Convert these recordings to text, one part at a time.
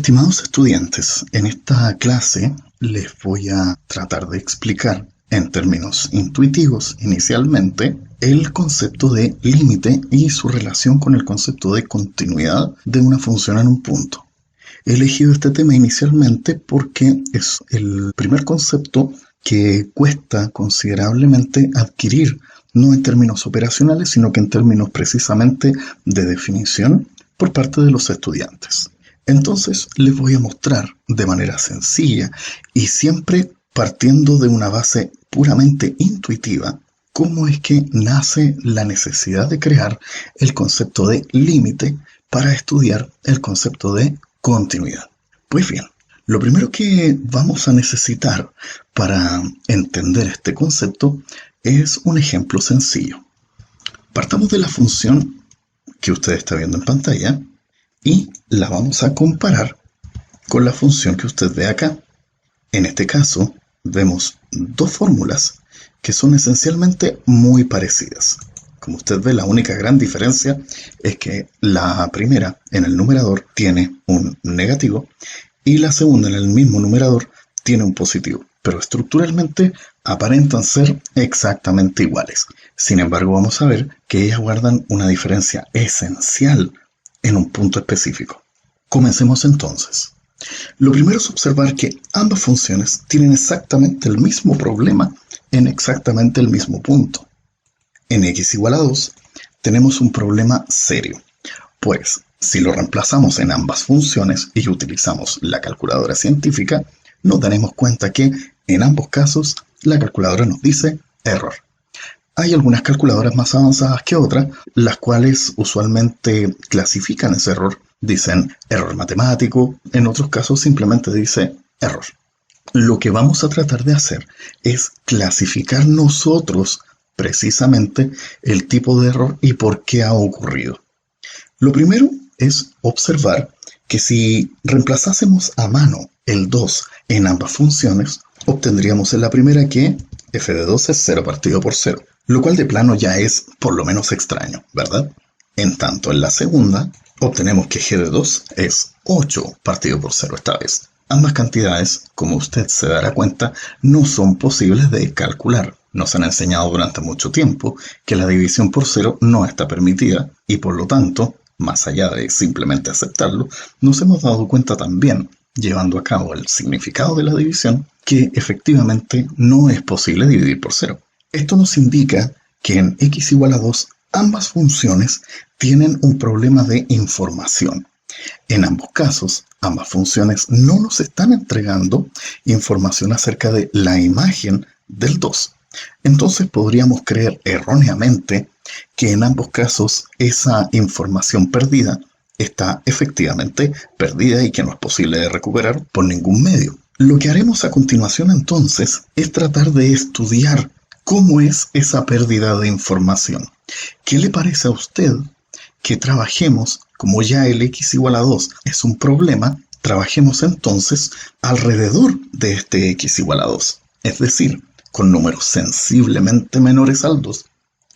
Estimados estudiantes, en esta clase les voy a tratar de explicar en términos intuitivos inicialmente el concepto de límite y su relación con el concepto de continuidad de una función en un punto. He elegido este tema inicialmente porque es el primer concepto que cuesta considerablemente adquirir, no en términos operacionales, sino que en términos precisamente de definición por parte de los estudiantes. Entonces les voy a mostrar de manera sencilla y siempre partiendo de una base puramente intuitiva cómo es que nace la necesidad de crear el concepto de límite para estudiar el concepto de continuidad. Pues bien, lo primero que vamos a necesitar para entender este concepto es un ejemplo sencillo. Partamos de la función que usted está viendo en pantalla y la vamos a comparar con la función que usted ve acá. En este caso, vemos dos fórmulas que son esencialmente muy parecidas. Como usted ve, la única gran diferencia es que la primera en el numerador tiene un negativo y la segunda en el mismo numerador tiene un positivo, pero estructuralmente aparentan ser exactamente iguales. Sin embargo, vamos a ver que ellas guardan una diferencia esencial en un punto específico. Comencemos entonces. Lo primero es observar que ambas funciones tienen exactamente el mismo problema en exactamente el mismo punto. En x igual a 2 tenemos un problema serio, pues si lo reemplazamos en ambas funciones y utilizamos la calculadora científica, nos daremos cuenta que en ambos casos la calculadora nos dice error. Hay algunas calculadoras más avanzadas que otras, las cuales usualmente clasifican ese error. Dicen error matemático, en otros casos simplemente dice error. Lo que vamos a tratar de hacer es clasificar nosotros precisamente el tipo de error y por qué ha ocurrido. Lo primero es observar que si reemplazásemos a mano el 2 en ambas funciones, obtendríamos en la primera que f de 2 es 0 partido por 0. Lo cual de plano ya es por lo menos extraño, ¿verdad? En tanto, en la segunda, obtenemos que g de 2 es 8 partido por 0 esta vez. Ambas cantidades, como usted se dará cuenta, no son posibles de calcular. Nos han enseñado durante mucho tiempo que la división por 0 no está permitida y por lo tanto, más allá de simplemente aceptarlo, nos hemos dado cuenta también, llevando a cabo el significado de la división, que efectivamente no es posible dividir por 0. Esto nos indica que en x igual a 2 ambas funciones tienen un problema de información. En ambos casos, ambas funciones no nos están entregando información acerca de la imagen del 2. Entonces podríamos creer erróneamente que en ambos casos esa información perdida está efectivamente perdida y que no es posible de recuperar por ningún medio. Lo que haremos a continuación entonces es tratar de estudiar ¿cómo es esa pérdida de información? ¿Qué le parece a usted que trabajemos, como ya el x igual a 2 es un problema, trabajemos entonces alrededor de este x igual a 2? Es decir, con números sensiblemente menores al 2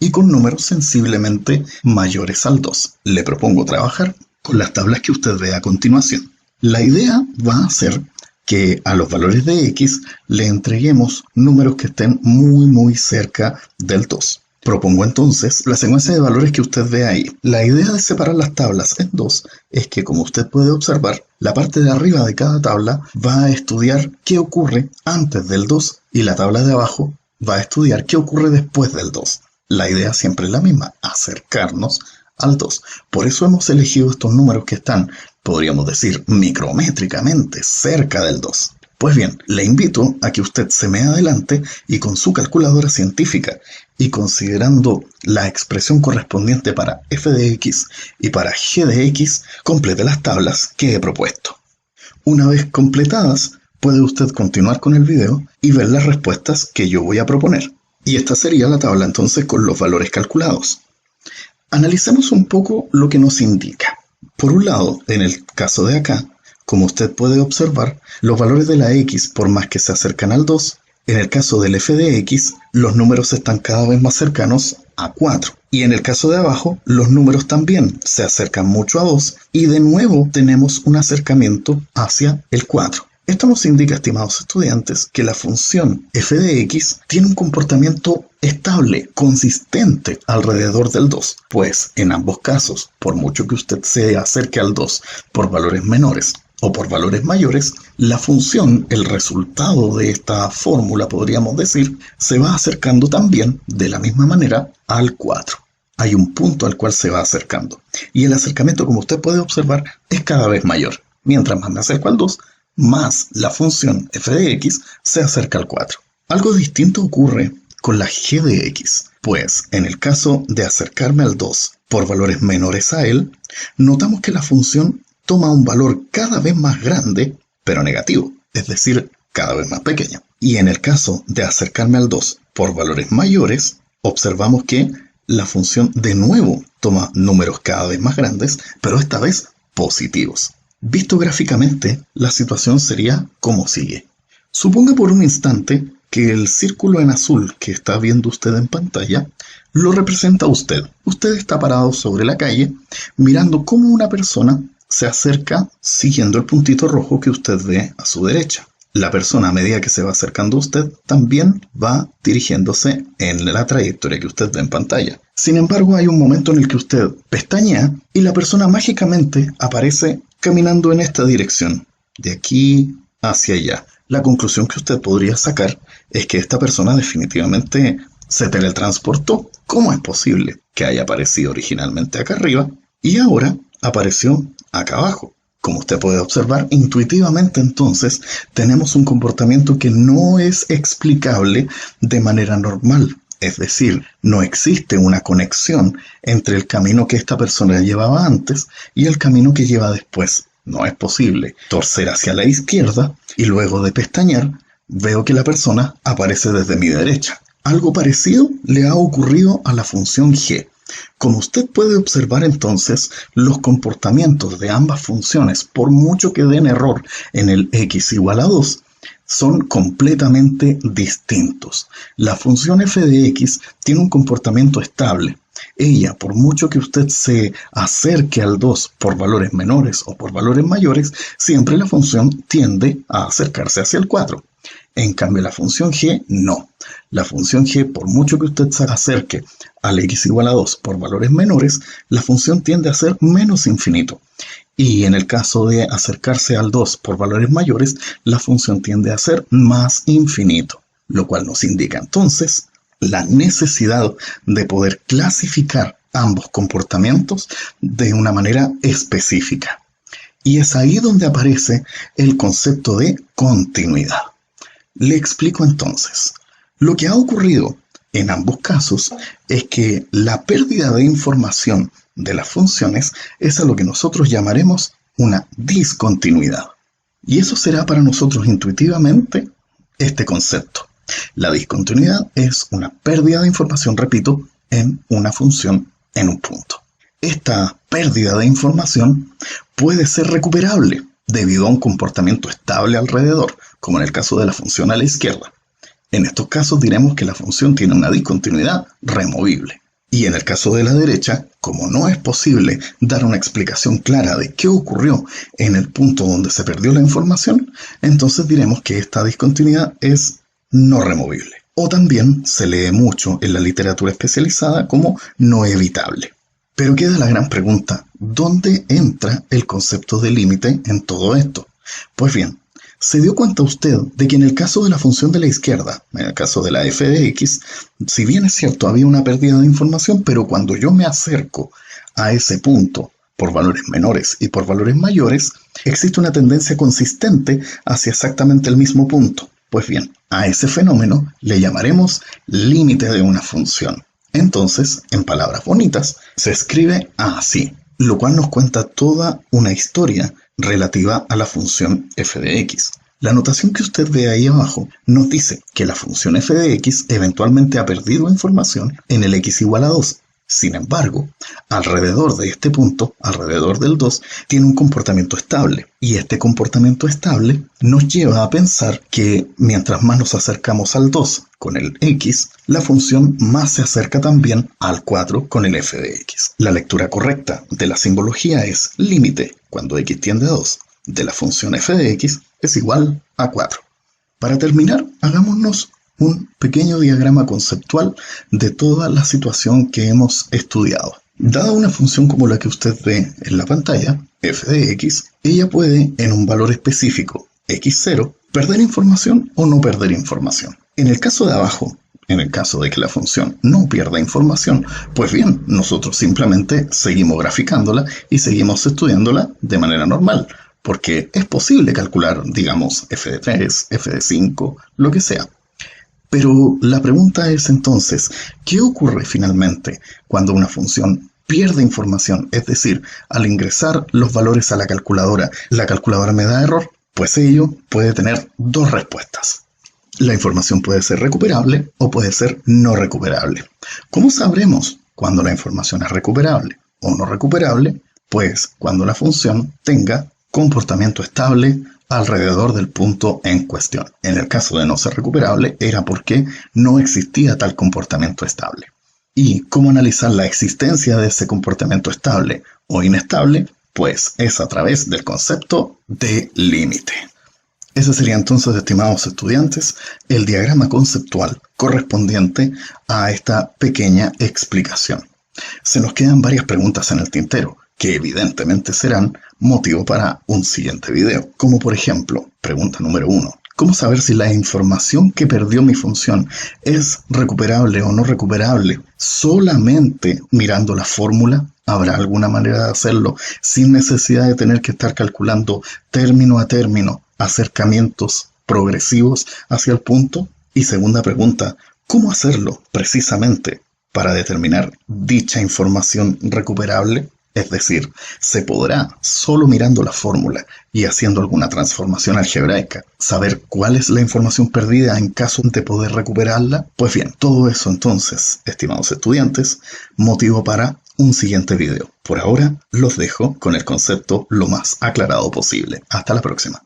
y con números sensiblemente mayores al 2. Le propongo trabajar con las tablas que usted ve a continuación. La idea va a ser que a los valores de x le entreguemos números que estén muy cerca del 2. Propongo entonces la secuencia de valores que usted ve ahí. La idea de separar las tablas en dos es que, como usted puede observar, la parte de arriba de cada tabla va a estudiar qué ocurre antes del 2 y la tabla de abajo va a estudiar qué ocurre después del 2. La idea siempre es la misma, acercarnos al 2. Por eso hemos elegido estos números que están, podríamos decir, micrométricamente cerca del 2. Pues bien, le invito a que usted se me adelante y con su calculadora científica y considerando la expresión correspondiente para f de x y para g de x, complete las tablas que he propuesto. Una vez completadas, puede usted continuar con el video y ver las respuestas que yo voy a proponer. Y esta sería la tabla entonces con los valores calculados. Analicemos un poco lo que nos indica. Por un lado, en el caso de acá, como usted puede observar, los valores de la x, por más que se acercan al 2, en el caso del f de x, los números están cada vez más cercanos a 4. Y en el caso de abajo, los números también se acercan mucho a 2 y de nuevo tenemos un acercamiento hacia el 4. Esto nos indica, estimados estudiantes, que la función f de x tiene un comportamiento estable, consistente alrededor del 2, pues en ambos casos, por mucho que usted se acerque al 2 por valores menores o por valores mayores, la función, el resultado de esta fórmula, podríamos decir, se va acercando también de la misma manera al 4. Hay un punto al cual se va acercando y el acercamiento, como usted puede observar, es cada vez mayor. Mientras más me acerco al 2, más la función f de x se acerca al 4. Algo distinto ocurre con la g de x, pues en el caso de acercarme al 2 por valores menores a él, notamos que la función toma un valor cada vez más grande, pero negativo, es decir, cada vez más pequeño. Y en el caso de acercarme al 2 por valores mayores, observamos que la función de nuevo toma números cada vez más grandes, pero esta vez positivos. Visto gráficamente, la situación sería como sigue. Suponga por un instante que el círculo en azul que está viendo usted en pantalla lo representa usted. Usted está parado sobre la calle mirando cómo una persona se acerca siguiendo el puntito rojo que usted ve a su derecha. La persona, a medida que se va acercando a usted, también va dirigiéndose en la trayectoria que usted ve en pantalla. Sin embargo, hay un momento en el que usted pestañea y la persona mágicamente aparece caminando en esta dirección, de aquí hacia allá. La conclusión que usted podría sacar es que esta persona definitivamente se teletransportó. ¿Cómo es posible que haya aparecido originalmente acá arriba y ahora apareció acá abajo? Como usted puede observar, intuitivamente entonces tenemos un comportamiento que no es explicable de manera normal. Es decir, no existe una conexión entre el camino que esta persona llevaba antes y el camino que lleva después. No es posible torcer hacia la izquierda y luego de pestañear veo que la persona aparece desde mi derecha. Algo parecido le ha ocurrido a la función g. Como usted puede observar entonces, los comportamientos de ambas funciones, por mucho que den error en el x igual a 2, son completamente distintos. La función f de x tiene un comportamiento estable. Ella, por mucho que usted se acerque al 2 por valores menores o por valores mayores, siempre la función tiende a acercarse hacia el 4. En cambio, la función g no. La función g, por mucho que usted se acerque al x igual a 2 por valores menores, la función tiende a ser menos infinito. Y en el caso de acercarse al 2 por valores mayores, la función tiende a ser más infinito. Lo cual nos indica entonces la necesidad de poder clasificar ambos comportamientos de una manera específica. Y es ahí donde aparece el concepto de continuidad. Le explico entonces. Lo que ha ocurrido en ambos casos es que la pérdida de información de las funciones es a lo que nosotros llamaremos una discontinuidad. Y eso será para nosotros intuitivamente este concepto. La discontinuidad es una pérdida de información, repito, en una función en un punto. Esta pérdida de información puede ser recuperable debido a un comportamiento estable alrededor, como en el caso de la función a la izquierda. En estos casos diremos que la función tiene una discontinuidad removible. Y en el caso de la derecha, como no es posible dar una explicación clara de qué ocurrió en el punto donde se perdió la información, entonces diremos que esta discontinuidad es no removible. O también se lee mucho en la literatura especializada como no evitable. Pero queda la gran pregunta, ¿dónde entra el concepto de límite en todo esto? Pues bien, ¿se dio cuenta usted de que en el caso de la función de la izquierda, en el caso de la f de x, si bien es cierto había una pérdida de información, pero cuando yo me acerco a ese punto por valores menores y por valores mayores, existe una tendencia consistente hacia exactamente el mismo punto? Pues bien, a ese fenómeno le llamaremos límite de una función. Entonces, en palabras bonitas, se escribe así, lo cual nos cuenta toda una historia relativa a la función f de x. La notación que usted ve ahí abajo nos dice que la función f de x eventualmente ha perdido información en el x igual a 2. Sin embargo, alrededor de este punto, alrededor del 2, tiene un comportamiento estable. Y este comportamiento estable nos lleva a pensar que mientras más nos acercamos al 2 con el x, la función más se acerca también al 4 con el f de x. La lectura correcta de la simbología es límite, cuando x tiende a 2, de la función f de x es igual a 4. Para terminar, hagámonos un pequeño diagrama conceptual de toda la situación que hemos estudiado. Dada una función como la que usted ve en la pantalla, f de x, ella puede, en un valor específico, x0, perder información o no perder información. En el caso de abajo, en el caso de que la función no pierda información, pues bien, nosotros simplemente seguimos graficándola y seguimos estudiándola de manera normal, porque es posible calcular, digamos, f de 3, f de 5, lo que sea. Pero la pregunta es entonces, ¿qué ocurre finalmente cuando una función pierde información? Es decir, al ingresar los valores a la calculadora me da error. Pues ello puede tener dos respuestas. La información puede ser recuperable o puede ser no recuperable. ¿Cómo sabremos cuando la información es recuperable o no recuperable? Pues cuando la función tenga comportamiento estable alrededor del punto en cuestión. En el caso de no ser recuperable, era porque no existía tal comportamiento estable. ¿Y cómo analizar la existencia de ese comportamiento estable o inestable? Pues es a través del concepto de límite. Ese sería entonces, estimados estudiantes, el diagrama conceptual correspondiente a esta pequeña explicación. Se nos quedan varias preguntas en el tintero, que evidentemente serán motivo para un siguiente video. Como por ejemplo, pregunta número 1. ¿Cómo saber si la información que perdió mi función es recuperable o no recuperable? ¿Solamente mirando la fórmula? ¿Habrá alguna manera de hacerlo sin necesidad de tener que estar calculando término a término acercamientos progresivos hacia el punto? Y segunda pregunta, ¿cómo hacerlo precisamente para determinar dicha información recuperable? Es decir, ¿se podrá, solo mirando la fórmula y haciendo alguna transformación algebraica, saber cuál es la información perdida en caso de poder recuperarla? Pues bien, todo eso entonces, estimados estudiantes, motivo para un siguiente video. Por ahora, los dejo con el concepto lo más aclarado posible. Hasta la próxima.